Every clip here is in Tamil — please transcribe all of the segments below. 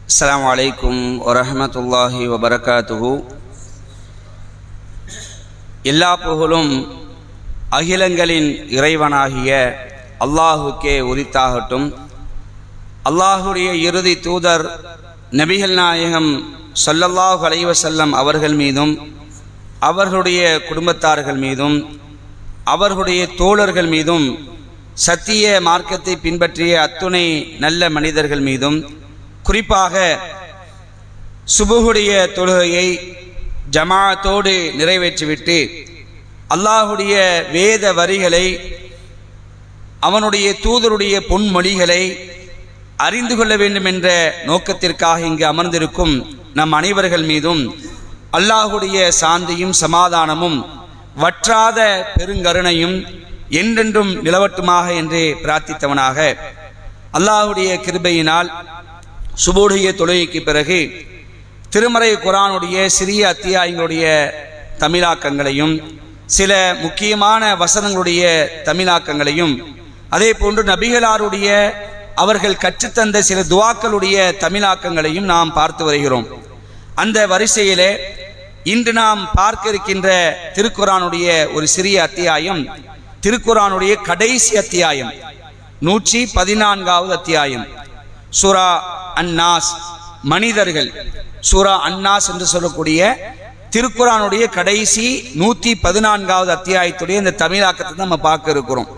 அஸ்ஸலாமு அலைக்கும் வரஹ்மத்துல்லாஹி வபரகாத்துஹு. எல்லா புகழும் அகிலங்களின் இறைவனாகிய அல்லாஹுக்கே உரித்தாகட்டும். அல்லாஹுடைய இறுதி தூதர் நபிகள் நாயகம் ஸல்லல்லாஹு அலைஹி வஸல்லம் அவர்கள் மீதும் அவர்களுடைய குடும்பத்தார்கள் மீதும் அவர்களுடைய தோழர்கள் மீதும் சத்திய மார்க்கத்தை பின்பற்றிய அத்துணை நல்ல மனிதர்கள் மீதும் குறிப்பாக சுபுஹுடைய தொழுகையை ஜமாஅத்தோடு நிறைவேற்றிவிட்டு அல்லாஹுடைய வேத வரிகளை அவனுடைய தூதருடைய பொன்மொழிகளை அறிந்து கொள்ள வேண்டும் என்ற நோக்கத்திற்காக இங்கு அமர்ந்திருக்கும் நம் அனைவர்கள் மீதும் அல்லாஹுடைய சாந்தியும் சமாதானமும் வற்றாத பெருங்கருணையும் என்றென்றும் நிலவட்டுமாக என்று பிரார்த்தித்தவனாக அல்லாஹுடைய கிருபையினால் சுபூடைய தொழுகைக்கு பிறகு திருமறை குர்ஆனுடைய சிறிய அத்தியாயங்களுடைய தமிழாக்கங்களையும் சில முக்கியமான வசனங்களுடைய தமிழாக்கங்களையும் அதே போன்று நபிகளாருடைய அவர்கள் கற்றுத்தந்த சில துஆக்களுடைய தமிழாக்கங்களையும் நாம் பார்த்து வருகிறோம். அந்த வரிசையிலே இன்று நாம் பார்க்க இருக்கின்ற திருக்குர்ஆனுடைய ஒரு சிறிய அத்தியாயம் திருக்குர்ஆனுடைய கடைசி அத்தியாயம் 114வது அத்தியாயம் சூரா அன்னாஸ், மனிதர்கள். சூரா அன்னாஸ் என்று சொல்லக்கூடிய திருக்குர்ஆனுடைய கடைசி 114வது அத்தியாயத்துடைய இந்த தமிழாக்கத்தை நம்ம பார்க்க இருக்கிறோம்.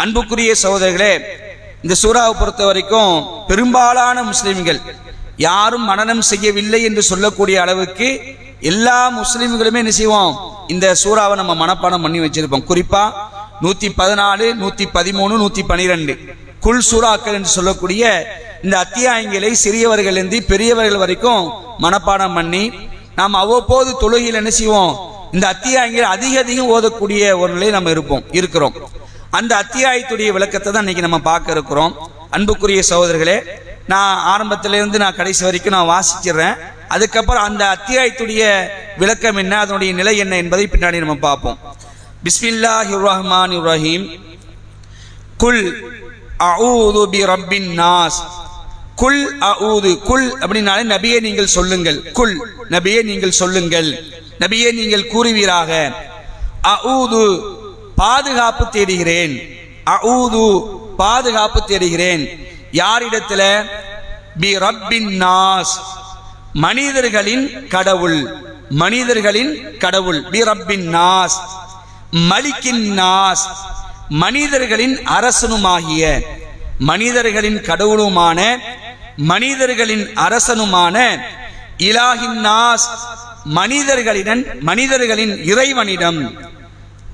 அன்புக்குரிய சகோதரர்களே, இந்த சூறாவை பொறுத்த வரைக்கும் பெரும்பாலான முஸ்லிம்கள் யாரும் மனனம் செய்யவில்லை என்று சொல்லக்கூடிய அளவுக்கு எல்லா முஸ்லிம்களுமே என்ன செய்வோம், இந்த சூறாவை நம்ம மனப்பாடம் பண்ணி வச்சிருப்போம். குறிப்பா 114, 113, 112 குல் சூறாக்கள் என்று சொல்லக்கூடிய இந்த அத்தியாயங்களை சிறியவர்கள் இருந்து பெரியவர்கள் வரைக்கும் மனப்பாடம் பண்ணி நாம் அவ்வப்போது தொழுகையில் என்ன செய்வோம், இந்த அத்தியாயங்கள் அதிகம் ஓதக்கூடிய ஒரு நிலையில் நம்ம இருக்கிறோம். அந்த அத்தியாயத்துடைய விளக்கத்தை தான் இன்னைக்கு நம்ம பார்க்க இருக்கிறோம். அன்புக்குரிய சகோதரர்களே, நான் ஆரம்பத்திலிருந்து நான் கடைசி வரைக்கும் நான் வாசிச்சிடுறேன். அதுக்கப்புறம் அந்த அத்தியாயத்துடைய விளக்கம் என்ன, அதனுடைய நிலை என்ன என்பதை பின்னாடி நம்ம பார்ப்போம். பிஸ்மில்லாஹிர் ரஹ்மானிர் ரஹீம். குல் அஊது பி ரப்பின் நாஸ். குல் அஊது, குல் அப்படினாலே நபியே நீங்கள் சொல்லுங்கள். குல் நபியே நீங்கள் சொல்லுங்கள், நபியே நீங்கள் கூறுவீராக. அஊது பாதுகாப்பு தேடுகிறேன். அஊது பாதுகாப்பு தேடுகிறேன். யாரிடத்துல? பி ரப்பின் நாஸ், மனிதர்களின் கடவுள். மனிதர்களின் கடவுள். பி ரப்பின் நாஸ், மலிக்கின் நாஸ், மனிதர்களின் அரசனுமாகிய, மனிதர்களின் கடவுளுமான மனிதர்களின் அரசனுமான இலாஹின் நாஸ், மனிதர்களின் இறைவனிடம்.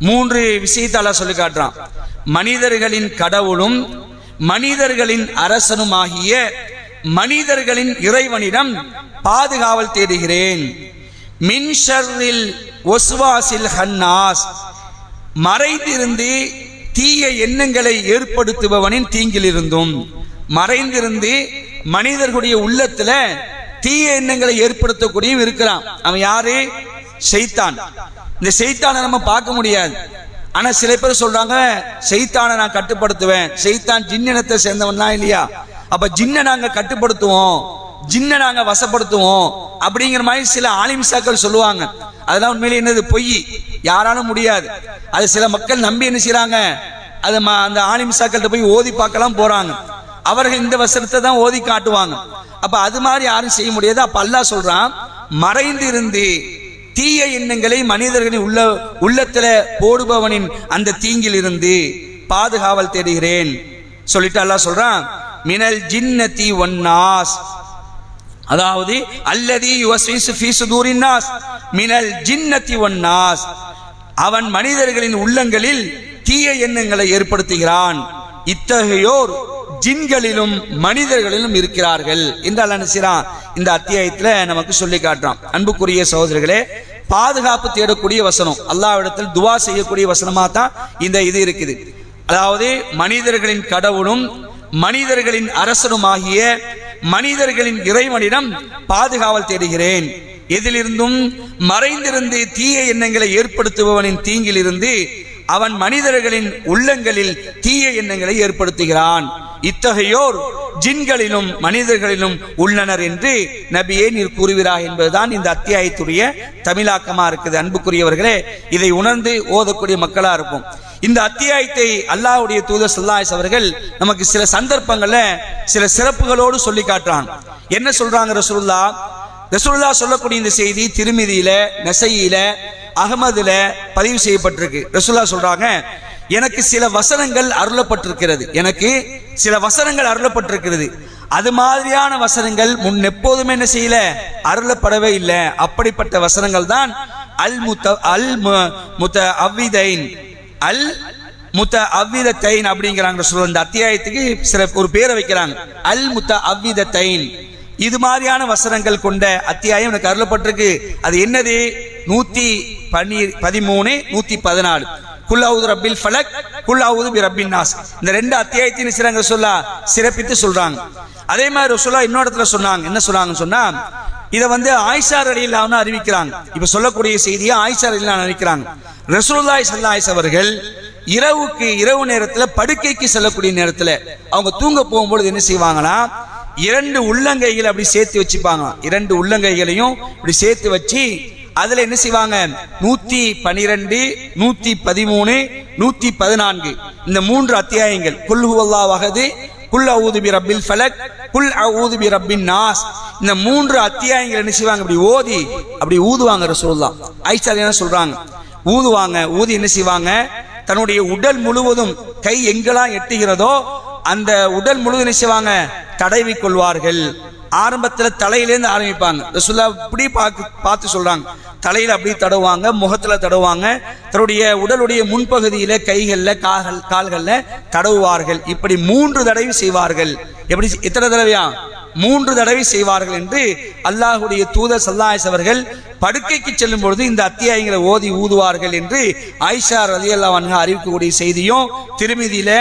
3 விஷயத்தால சொல்லி காட்டுறான். மனிதர்களின் கடவுளும் மனிதர்களின் அரசனுமாகிய மனிதர்களின் இறைவனிடம் பாதுகாவல் தேடுகிறேன். மின் ஷர்ரில் வஸ்வாசில் ஹன்னாஸ், மறைந்திருந்து தீய எண்ணங்களை ஏற்படுத்துபவனின் தீங்கிலிருந்தும். மறைந்திருந்து மனிதர்களுடைய உள்ளத்துல தீய எண்ணங்களை ஏற்படுத்தக்கூடியவன் இருக்கிறான். அவன் யாரு? ஷைத்தான். இந்த ஷைத்தானை நம்ம பார்க்க முடியாது. ஆனா சில பேர் சொல்றாங்க, ஷைத்தானை நான் கட்டுப்படுத்துவேன். ஷைத்தான் ஜின்னினத்தை சேர்ந்தவன் தான் இல்லையா? அப்ப ஜின்னை நாங்க கட்டுப்படுத்துவோம், ஜின்னை நாங்க வசப்படுத்துவோம் அப்படிங்கிற மாதிரி சில ஆலிம்சாக்கள் சொல்லுவாங்க. அதெல்லாம் உண்மையிலே என்னது? பொய். யாராலும் முடியாது. அது சில மக்கள் நம்பி என்ன செய்யறாங்க, அது அந்த ஆலிம்சாக்கள்கிட்ட போய் ஓதி பார்க்கலாம் போறாங்க. அவர்கள் இந்த வசனத்தை தான் ஓதி காட்டுவாங்க. அப்ப அது மாதிரி யாரும் செய்ய முடியாது. அப்ப அல்லாஹ் சொல்றான், மறைந்திருந்து தீய எண்ணங்களை மனிதர்களின் உள்ளத்துல போடுபவனின் அந்த தீங்கில் இருந்து பாதுகாவல் தேடுகிறேன் சொல்லிட்டு அல்லாஹ் சொல்றான், மினல் ஜின்னதி வன்னாஸ், அதாவது அல்லதி யுவஸ்விசு ஃபீ சுதூரின் நாஸ், மினல் ஜின்னதி வன்னாஸ், அவன் மனிதர்களின் உள்ளங்களில் தீய எண்ணங்களை ஏற்படுத்துகிறான். இத்தகையோர் ஜின்களிலும் மனிதர்களிலும் இருக்கிறார்கள் என்று அல்லாஹ் நினைச்சான் இந்த அத்தியாயத்துல நமக்கு சொல்லி காட்டுறான். அன்புக்குரிய சகோதரர்களே, பாதுகாப்பு தேடக்கூடிய வசனம், அல்லாஹ்விடத்தில் துவா செய்யக்கூடிய வசனமா தான் இந்த இது இருக்குது. அதாவது மனிதர்களின் கடவுளும் மனிதர்களின் அரசனுமாகிய மனிதர்களின் இறைவனிடம் பாதுகாவல் தேடுகிறேன். எதிலிருந்தும்? மறைந்திருந்து தீய எண்ணங்களை ஏற்படுத்துபவனின் தீங்கிலிருந்து அவன் மனிதர்களின் உள்ளங்களில் தீய எண்ணங்களை ஏற்படுத்துகிறான். இத்தகையோர் ஜின்களிலும் மனிதர்களிலும் உள்ளனர் என்று நபியே நீர் கூறுகிறார் என்பதுதான் இந்த அத்தியாயத்துடைய தமிழாக்கமா இருக்குது. அன்புக்குரியவர்களே, இதை உணர்ந்து ஓதக்கூடிய மக்களா இருக்கும். இந்த அத்தியாயத்தை அல்லாஹ்வுடைய தூதர் ஸல்லல்லாஹு அலைஹி அவர்கள் நமக்கு சில சந்தர்ப்பங்கள்ல சில சிறப்புகளோடு சொல்லி காட்டுறாங்க. என்ன சொல்றாங்க? ரசூலுல்லாஹ் சொல்லக்கூடிய இந்த செய்தி திருமிதியில, நஸஈல, அஹ்மதுல பதிவு செய்யப்பட்டிருக்கு. ரசூலுல்லாஹ் சொல்றாங்க, எனக்கு சில வசனங்கள் அருளப்பட்டிருக்கிறது. அது மாதிரியான வசனங்கள் முன் எப்போதுமே என்ன செய்யல, அருளப்படவே இல்லை. அப்படிப்பட்ட வசனங்கள் தான் அல் முத்தஅவ்விதைன் அப்படிங்கிறாங்க. இந்த அத்தியாயத்துக்கு சில ஒரு பேரை வைக்கிறாங்க, அல் முத்தஅவ்விதைன். இது மாதிரியான வசனங்கள் கொண்ட அத்தியாயம் எனக்கு அருளப்பட்டிருக்கு. அது என்னது? 113, 114. குல் அஊது ரப்பில் ஃபலக், குல் அஊது பிரப்பின் நாஸ். இந்த ரெண்டு அத்தியாயத்தின் சிறப்பித்து சொல்றாங்க. அதே மாதிரி ரசூலுல்லாஹ் இன்னொரு இடத்துல சொன்னாங்க. என்ன சொன்னாங்கன்னு சொன்னா, இதை ஆயிஷா ரலியல்லாஹு அன்ஹா அறிவிக்கிறாங்க. இப்ப சொல்லக்கூடிய செய்தியை ஆயிஷா ரலியல்லாஹு அன்ஹா அறிவிக்கிறாங்க. ரசூலுல்லாஹி ஸல்லல்லாஹு அலைஹி அவர்கள் இரவு நேரத்துல படுக்கைக்கு செல்லக்கூடிய நேரத்துல அவங்க தூங்க போகும்போது என்ன செய்வாங்கன்னா, 2 உள்ளங்கைகளை அப்படி சேர்த்து வச்சுப்பாங்க. 2 உள்ளங்கைகளையும் இப்படி சேர்த்து வச்சு அதுல என்ன செய்வாங்க, 112, 113, 114 இந்த 3 அத்தியாயங்கள், குல் ஹுவல்லாஹு அஹத், குல் அஊது பிரப்பில் ஃபலக், குல் அஊது பிரப்பின் நாஸ், இந்த 3 அத்தியாயங்கள் என்ன செய்வாங்க, அப்படி ஊதுவாங்க. ரசூலுல்லாஹ் ஆயிஷா என்ன சொல்றாங்க, ஊதி என்ன செய்வாங்க, தன்னுடைய உடல் முழுவதும் கை எங்கெல்லாம் எட்டுகிறதோ அந்த உடல் முழுவதும் என்ன செய்வாங்க, தடவி கொள்வார்கள். ஆரம்பத்தில் தலையிலேருந்து ஆரம்பிப்பாங்க. ரசூலுல்லாஹ் இப்படி பார்த்து சொல்றாங்க, தலையில அப்படி தடவுவாங்க, முகத்துல தடவுவாங்க, தன்னுடைய உடலுடைய முன்பகுதியில கைகள்ல கால்கள்ல தடவுவார்கள். இப்படி 3 தடவை செய்வார்கள். எப்படி, எத்தனை தடவையா? 3 தடவை செய்வார்கள் என்று அல்லாஹ்வுடைய தூதர் ஸல்லல்லாஹு அலைஹி அவர்கள் படுக்கைக்கு செல்லும் பொழுது இந்த அத்தியாயங்களை ஓதி ஊதுவார்கள் என்று ஆயிஷா ரலியல்லாஹு அன்ஹா அறிவிக்கக்கூடிய செய்தியும் திருமிதியில,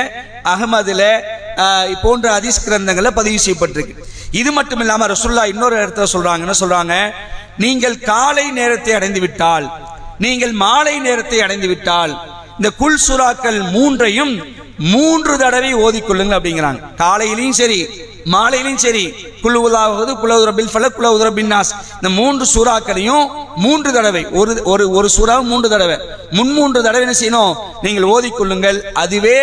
அஹ்மதுல போன்ற ஹதீஸ் கிரந்தங்கள்ல பதிவு செய்யப்பட்டிருக்கு. இது மட்டும் இல்லாம ரசூலுல்லாஹ் இன்னொரு இடத்துல சொல்றாங்க. என்ன சொல்றாங்க, நீங்கள் காலை நேரத்தை அடைந்து விட்டால், நீங்கள் மாலை நேரத்தை அடைந்து விட்டால் இந்த குல் சூறாக்கள் 3ஐயும் 3 தடவை ஓதிக்கொள்ளுங்கள் அப்படிங்கிறாங்க. காலையிலையும் சரி மாலையிலையும் சரி, குல் ஹுவல்லாஹு, குல் அஊது பிரப்பில் ஃபலக், குல் அஊது பிரப்பின் நாஸ், இந்த 3 சூறாக்களையும் 3 தடவை, ஒரு சூறாவும் 3 தடவை, 3 தடவை என்ன செய்யணும், நீங்கள் ஓதிக்கொள்ளுங்கள். அதுவே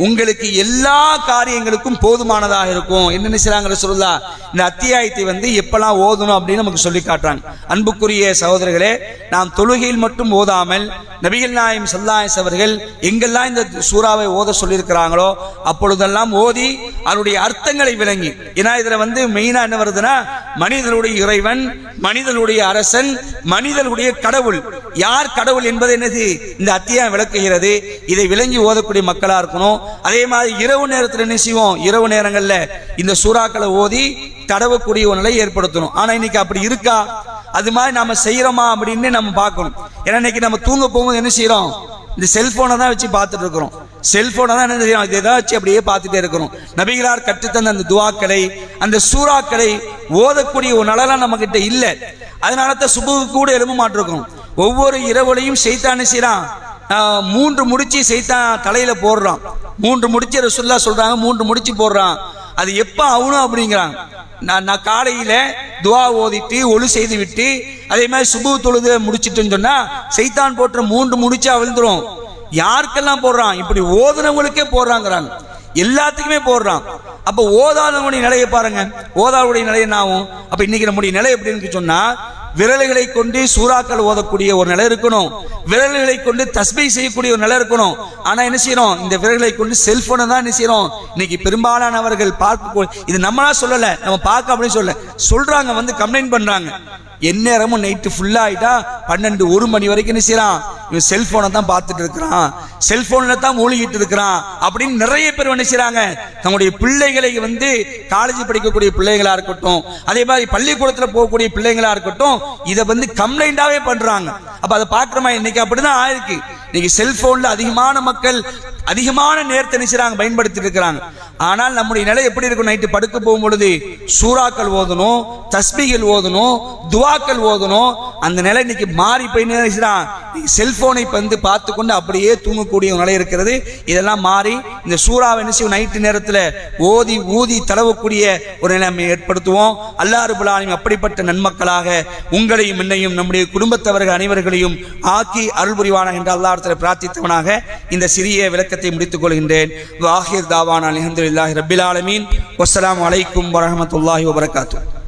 உங்களுக்கு எல்லா காரியங்களுக்கும் போதுமானதாக இருக்கும். என்ன செய்றாங்க ரசூலுல்லாஹ், இந்த அத்தியாயத்தை எப்பெல்லாம் ஓதணும் அப்படின்னு நமக்கு சொல்லி காட்டுறாங்க. அன்புக்குரிய சகோதரர்களே, நாம் தொழுகையில் மட்டும் ஓதாமல் நபிகள் நாயகம் ஸல்லல்லாஹு அலைஹி அவர்கள் எங்கெல்லாம் இந்த சூறாவை ஓத சொல்லியிருக்கிறாங்களோ அப்பொழுதெல்லாம் ஓதி அதனுடைய அர்த்தங்களை விளங்கி, ஏன்னா இதுல மெயினா என்ன வருதுன்னா, மனிதனுடைய இறைவன், மனிதனுடைய அரசன், மனிதனுடைய கடவுள், யார் கடவுள் என்பது என்னது இந்த அத்தியாயம் விளக்குகிறது. இதை விளங்கி ஓதக்கூடிய மக்களா இருக்கணும். அதே மாதிரி இரவு நேரத்தில் என்ன செய்வோம், இரவு நேரங்கள்ல இந்த சூறாக்களை ஓதி தடவக்கூடிய ஒரு நிலை ஏற்படுத்தணும். ஆனா இன்னைக்கு அப்படி இருக்கா? அது மாதிரி நாம செய்யறோமா அப்படின்னு நம்ம பார்க்கணும். ஏன்னா இன்னைக்கு நம்ம தூங்க போகும்போது என்ன செய்யறோம், இந்த செல்போனை தான் வச்சு பார்த்துட்டு இருக்கிறோம். செல்போனை தான் என்ன செய்யறோம், இதை வச்சு அப்படியே பார்த்துட்டே இருக்கிறோம். நபிகளார் கற்றுத்தந்த அந்த துஆக்களை, அந்த சூறாக்களை ஓதக்கூடிய ஒரு நலலாம் நம்ம கிட்ட இல்லை. அதனால தான் சுபுக்கு கூட எழும்ப மாட்டிருக்கோம். ஒவ்வொரு இரவுலையும் ஷைத்தான் செய்யறான், 3 முடிச்சு சைத்தான் தலையில போடுறான். 3 முடிச்சு ரசூலுல்லாஹ் சொல்றாங்க, 3 முடிச்சு போடுறான். அது எப்ப ஆகணும் அப்படிங்கிறாங்க. நான் காலையில துவா ஓதிட்டு ஒளி செய்து விட்டு அதே மாதிரி சுபு தொழுது முடிச்சிட்டுன்னு சொன்னா சைத்தான் போட்ட 3 முடிச்சா விழுந்துரும். யாருக்கெல்லாம் போடுறான், இப்படி ஓதுனவங்களுக்கே போடுறாங்கிறாங்க, எல்லாத்துக்குமே போடுறான். அப்ப ஓதாதவனுடைய நிலையை பாருங்க, ஓதாவுடைய நிலை என்ன ஆகும்? அப்ப இன்னைக்கு நம்முடைய நிலை எப்படின்னு சொன்னா, விரல்களை கொண்டு சூறாக்கள் ஓதக்கூடிய ஒரு நிலை இருக்கணும், விரல்களை கொண்டு தஸ்பீஹ் செய்யக்கூடிய ஒரு நிலை இருக்கணும். ஆனா என்ன செய்யறோம், இந்த விரல்களை கொண்டு செல்போனை தான் என்ன செய்யறோம். இன்னைக்கு பெரும்பாலானவர்கள் பார்க்க, இது நம்மளா சொல்லல, நம்ம பார்க்க அப்படின்னு சொல்றாங்க, கம்ப்ளைண்ட் பண்றாங்க. எந்நேரமும் நைட்டு ஃபுல்லா ஆயிட்டா 12, 1 மணி வரைக்கும் என்ன செய்யறான், இவன் செல்போனை தான் பார்த்துட்டு இருக்கிறான், செல்போன்ல தான் மூழ்கிட்டு இருக்கிறான் அப்படின்னு நிறைய பேர் என்ன செய்யறாங்க. தங்களுடைய பிள்ளைகளை காலேஜ் படிக்கக்கூடிய பிள்ளைகளா இருக்கட்டும், அதே மாதிரி பள்ளிக்கூடத்துல போகக்கூடிய பிள்ளைங்களா இருக்கட்டும், இதை கம்ப்ளைண்டாவே பண்றாங்க. அப்ப அதை பார்க்கிறோமா, இன்னைக்கு அப்படிதான் ஆயிருக்கு. இன்னைக்கு செல்போன்ல அதிகமான மக்கள் அதிகமான நேரத்தை நினைச்சாங்க பயன்படுத்தி இருக்கிறாங்க. ஆனால் நம்முடைய நிலை எப்படி இருக்கும்? நைட்டு படுக்க போகும் பொழுது சூறாக்கள் ஓதணும், தஸ்பீகள் ஓதணும், துவாக்கள் ஓதணும். அந்த நிலை இன்னைக்கு மாறி போய் செல்போனை வந்து பார்த்து கொண்டு அப்படியே தூங்கக்கூடிய நிலை இருக்கிறது. இதெல்லாம் மாறி இந்த சூறாவை என்ன செய்வோம்? நைட்டு நேரத்தில் ஓதி ஊதி தடவக்கூடிய ஒரு நிலைமை ஏற்படுத்துவோம். அல்லாஹ் ரப்பல் ஆலமீன் அப்படிப்பட்ட நன்மக்களாக உங்களையும் என்னையும் நம்முடைய குடும்பத்தவர்கள் அனைவர்களையும் ஆக்கி அருள் புரிவானாக என்று அல்லாஹ்விடத்தில் பிரார்த்தித்தவனாக இந்த சிறிய விளக்கத்தை முடித்துக் கொள்கின்றேன். வாஹிர் தாவானா அல்ஹம்துலில்லாஹி ரப்பில் ஆலமீன். வஸ்ஸலாமு அலைக்கும் வரஹ்மத்துல்லாஹி வபரகாத்துஹு.